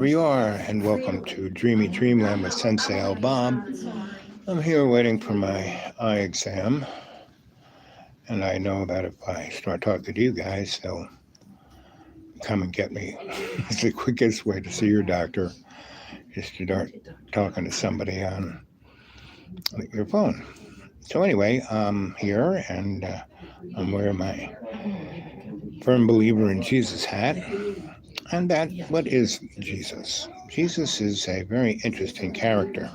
We are, and welcome to Dreamy Dreamland with Sensie Owl Bob. I'm here waiting for my eye exam, and I know that if I start talking to you guys, they'll come and get me. It's the quickest way to see your doctor is to start talking to somebody on your phone. So anyway, I'm here, and I'm wearing my firm believer in Jesus hat. And that, what is Jesus? Jesus is a very interesting character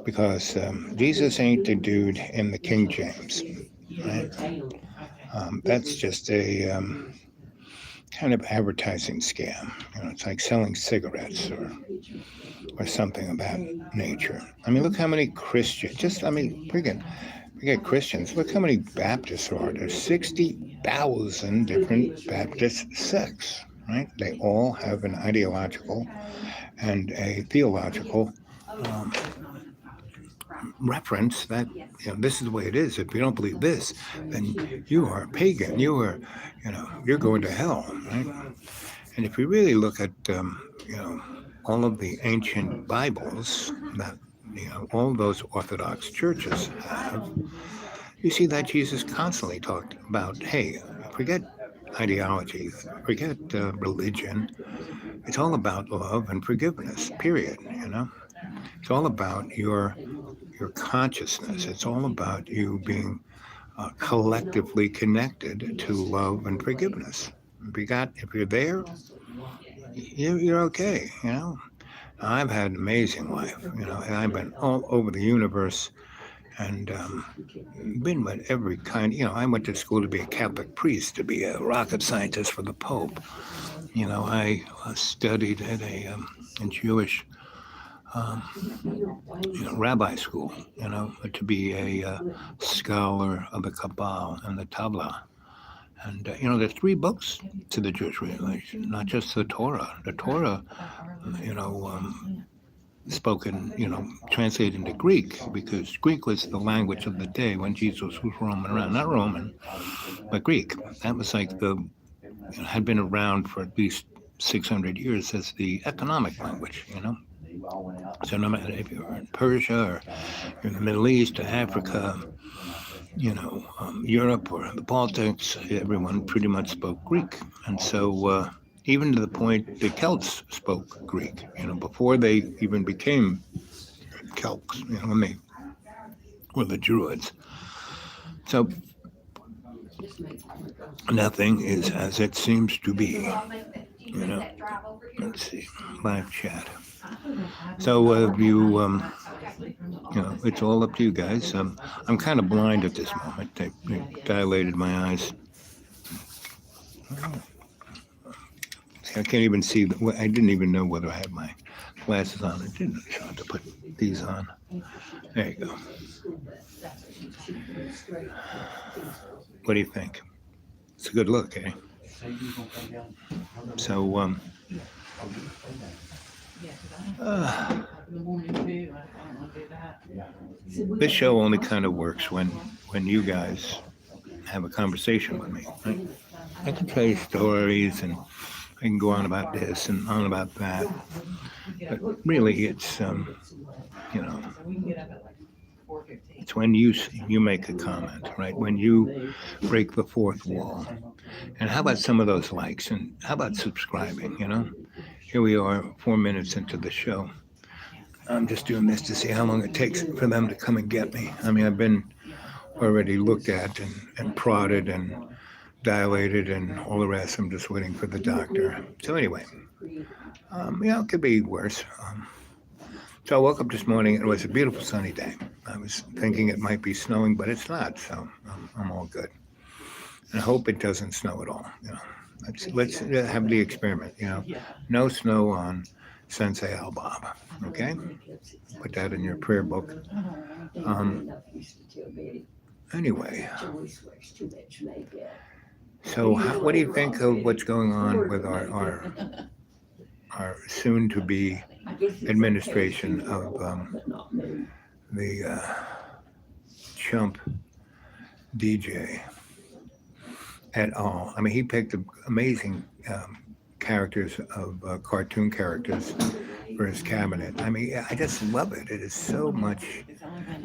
because Jesus ain't the dude in the King James. Right? That's just a kind of advertising scam. It's like selling cigarettes or something of that nature. I mean, look how many Christians. Forget Christians. Look how many Baptists there are. There's 60,000 different Baptist sects. Right? They all have an ideological and a theological um, reference that this is the way it is. If you don't believe this, then you are a pagan. You're going to hell, right? And if you really look at all of the ancient Bibles that all those Orthodox churches have, you see that Jesus constantly talked about, hey, forget ideology, forget religion. It's all about love and forgiveness. Period. It's all about your consciousness. It's all about you being collectively connected to love and forgiveness. If you're there, you're okay. I've had an amazing life. And I've been all over the universe and been with every kind. I went to school to be a Catholic priest, to be a rocket scientist for the Pope. I studied at a Jewish rabbi school, to be a scholar of the Kabbalah and the Tabla. And, there's three books to the Jewish religion, not just the Torah. The Torah, you know, um, spoken, translated into Greek, because Greek was the language of the day when Jesus was roaming around. Not Roman, but Greek. That was like had been around for at least 600 years as the economic language. So no matter if you're in Persia or you're in the Middle East or Africa, Europe or the Baltics, everyone pretty much spoke Greek. And so even to the point the Celts spoke Greek, before they even became Celts, when they were the Druids. So nothing is as it seems to be, Let's see, live chat. So it's all up to you guys. I'm kind of blind at this moment. They dilated my eyes. See, I can't even see. I didn't even know whether I had my glasses on. I didn't have to put these on. There you go. What do you think? It's a good look, eh? So, this show only kind of works when you guys have a conversation with me. Right? I can tell you stories and I can go on about this and on about that, but really it's it's when you make a comment, right? When you break the fourth wall. And how about some of those likes? And how about subscribing? Here we are, 4 minutes into the show. I'm just doing this to see how long it takes for them to come and get me. I mean, I've been already looked at and prodded and dilated and all the rest. I'm just waiting for the doctor. So anyway, it could be worse. So I woke up this morning. It was a beautiful sunny day. I was thinking it might be snowing, but it's not. So I'm all good. And I hope it doesn't snow at all. Let's have the experiment. No snow on Sensie Owl Bob. Okay, put that in your prayer book. Anyway, so what do you think of what's going on with our soon-to-be administration of the chump DJ et al. I mean, he picked an amazing characters of cartoon characters for his cabinet. I mean, I just love it. It is so much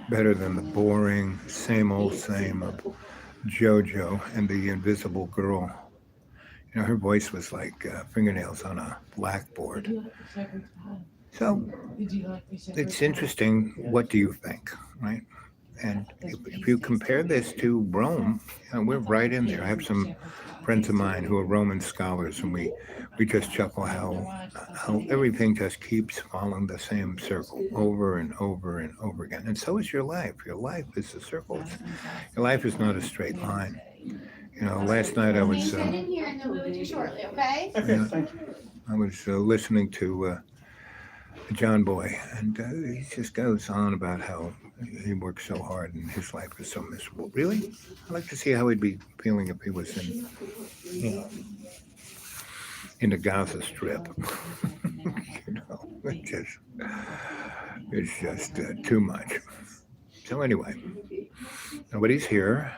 better than the boring, same old same of JoJo and the Invisible Girl. You know, her voice was like fingernails on a blackboard. So it's interesting. What do you think, right? And if you compare this to Rome, you know, we're right in there. I have some friends of mine who are Roman scholars, and we just chuckle how everything just keeps following the same circle over and over and over again. And so is your life. Your life is a circle. Your life is not a straight line. You know, last night I was Get in here and then we'll do shortly, okay? I was listening to John Boy, and he just goes on about how he works so hard and his life is so miserable. Really? I'd like to see how he'd be feeling if he was in, you know, in the Gaza Strip. You know, it's just too much. So anyway, nobody's here.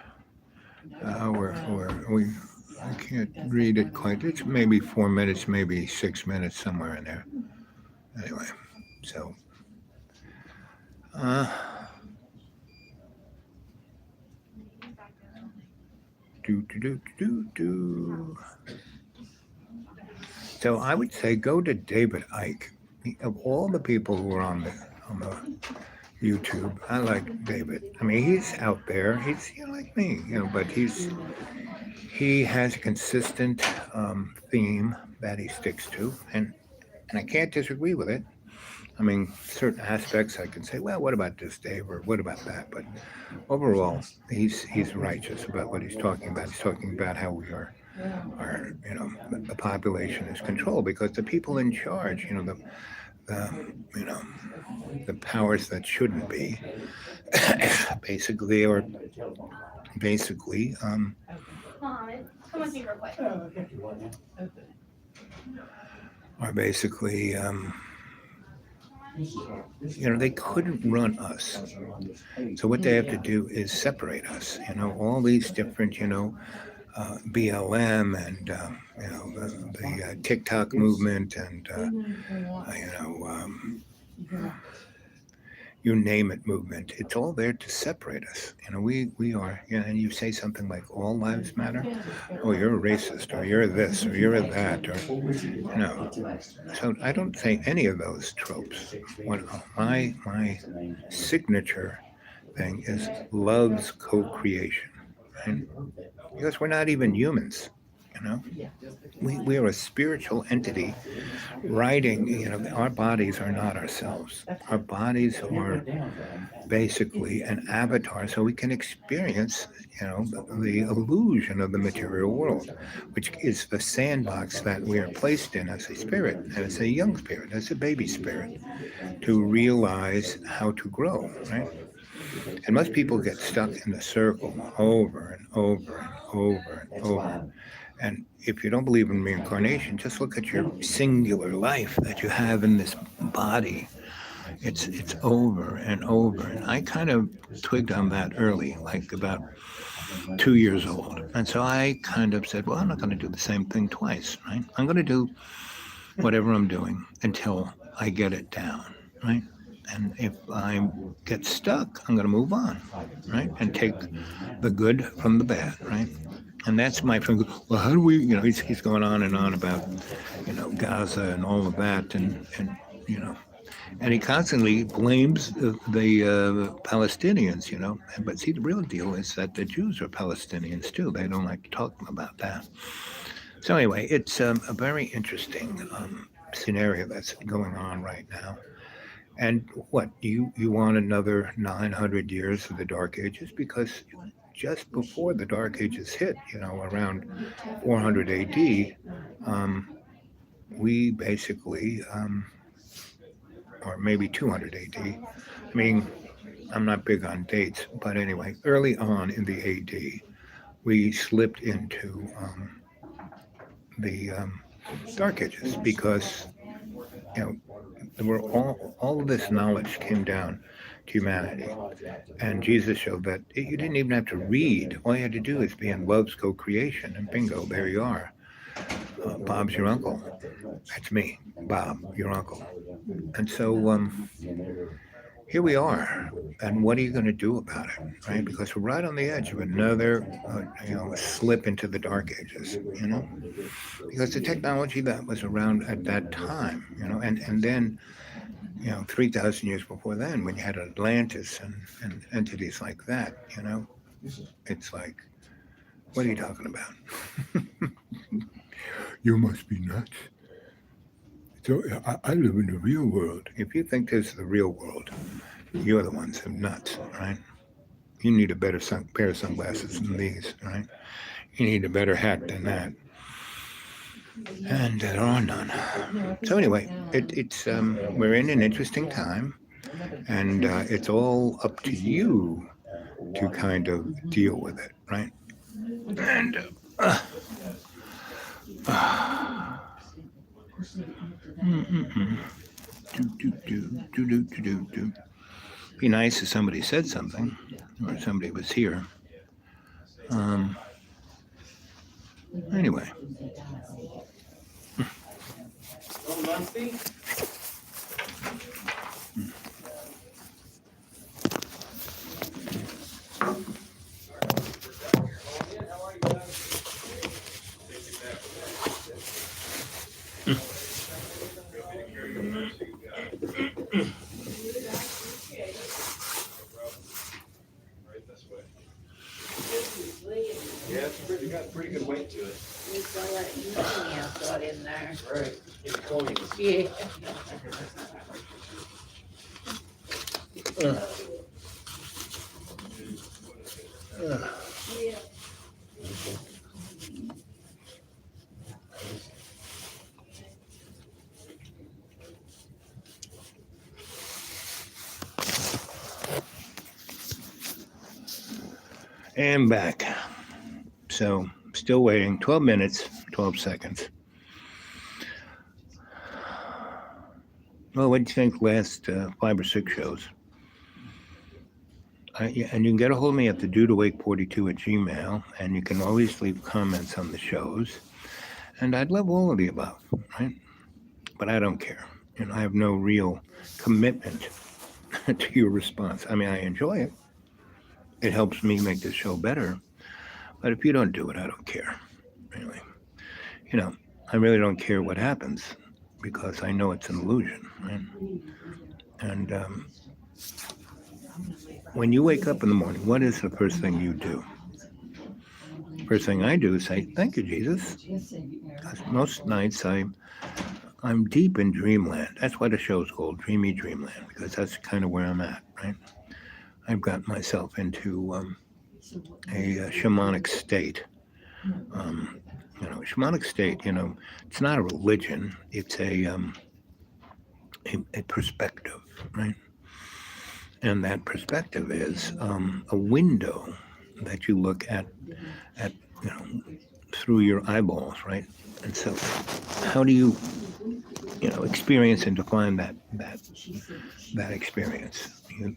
I can't read it quite. It's maybe 4 minutes, maybe 6 minutes, somewhere in there. Anyway, so uh, do. So I would say go to David Icke. Of all the people who are on the YouTube, I like David. I mean, he's out there. He's like me, but he has a consistent theme that he sticks to, and I can't disagree with it. I mean, certain aspects I can say, well, what about this, Dave, or what about that? But overall, he's righteous about what he's talking about. He's talking about how we are the population is controlled because the people in charge, the powers that shouldn't be, basically, Mohammed, come with me real quick. are basically, they couldn't run us. So what they have to do is separate us. All these different, BLM and the TikTok movement and you name it movement. It's all there to separate us. We are. And you say something like all lives matter. Oh, you're a racist, or you're this, or you're that, or So I don't say any of those tropes. My signature thing is love's co-creation. Right? Because we're not even humans, we are a spiritual entity riding, our bodies are not ourselves. Our bodies are basically an avatar so we can experience, the illusion of the material world, which is the sandbox that we are placed in as a spirit, and as a young spirit, as a baby spirit, to realize how to grow, right? And most people get stuck in the circle over and over and over and over. And if you don't believe in reincarnation, just look at your singular life that you have in this body. It's over and over. And I kind of twigged on that early, like about 2 years old. And so I kind of said, well, I'm not going to do the same thing twice, right? I'm going to do whatever I'm doing until I get it down, right? And if I get stuck, I'm going to move on, right? And take the good from the bad, right? And that's my friend. Well, how do we, he's going on and on about, Gaza and all of that. And he constantly blames the Palestinians, But see, the real deal is that the Jews are Palestinians too. They don't like to talk about that. So anyway, it's a very interesting scenario that's going on right now. And what, you want another 900 years of the Dark Ages? Because just before the Dark Ages hit, around 400 AD, we basically, or maybe 200 AD, I mean, I'm not big on dates, but anyway, early on in the AD, we slipped into the Dark Ages because, there were all of this knowledge came down to humanity. And Jesus showed that you didn't even have to read. All you had to do is be in love's co-creation, and bingo, there you are. Bob's your uncle. That's me, Bob, your uncle. And so here we are. And what are you going to do about it, right? Because we're right on the edge of another, slip into the dark ages, because the technology that was around at that time, and then 3,000 years before then, when you had Atlantis and entities like that, it's like, what are you talking about? You must be nuts. So I live in the real world. If you think this is the real world, you're the ones who are nuts, right? You need a better pair of sunglasses than these, right? You need a better hat than that. And there are none. So anyway, it's we're in an interesting time, and it's all up to you to kind of deal with it, right? And be nice if somebody said something, or somebody was here. Anyway. Yeah, it's got a pretty good weight to it. It's all that uranium got in there. Right. It's coins. Yeah. And back. So, still waiting. 12 minutes, 12 seconds. Well, what do you think last 5 or 6 shows? Yeah, and you can get a hold of me at the dudeawake42 at Gmail, and you can always leave comments on the shows. And I'd love all of the above, right? But I don't care. I have no real commitment to your response. I mean, I enjoy it. It helps me make the show better. But if you don't do it, I don't care. Really. I really don't care what happens because I know it's an illusion, right? And when you wake up in the morning, what is the first thing you do? First thing I do is say, thank you, Jesus. Because most nights I'm deep in dreamland. That's why the show's called Dreamy Dreamland, because that's kind of where I'm at, right? I've got myself into a shamanic state. Shamanic state, it's not a religion. It's a perspective, right? And that perspective is a window that you look at through your eyeballs, right? And so, how do you, experience and define that experience?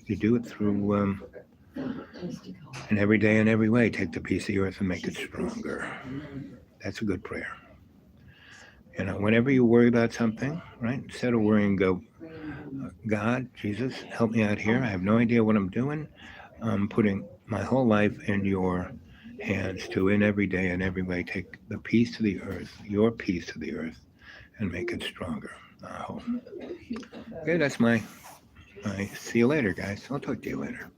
You do it through, in every day and every way, take the piece of the earth and make it stronger. That's a good prayer. Whenever you worry about something, right? Instead of worrying, go, God, Jesus, help me out here. I have no idea what I'm doing. I'm putting my whole life in your hands to, in every day and every way, take the piece of the earth, your piece of the earth, and make it stronger. Okay, that's my see you later, guys. I'll talk to you later.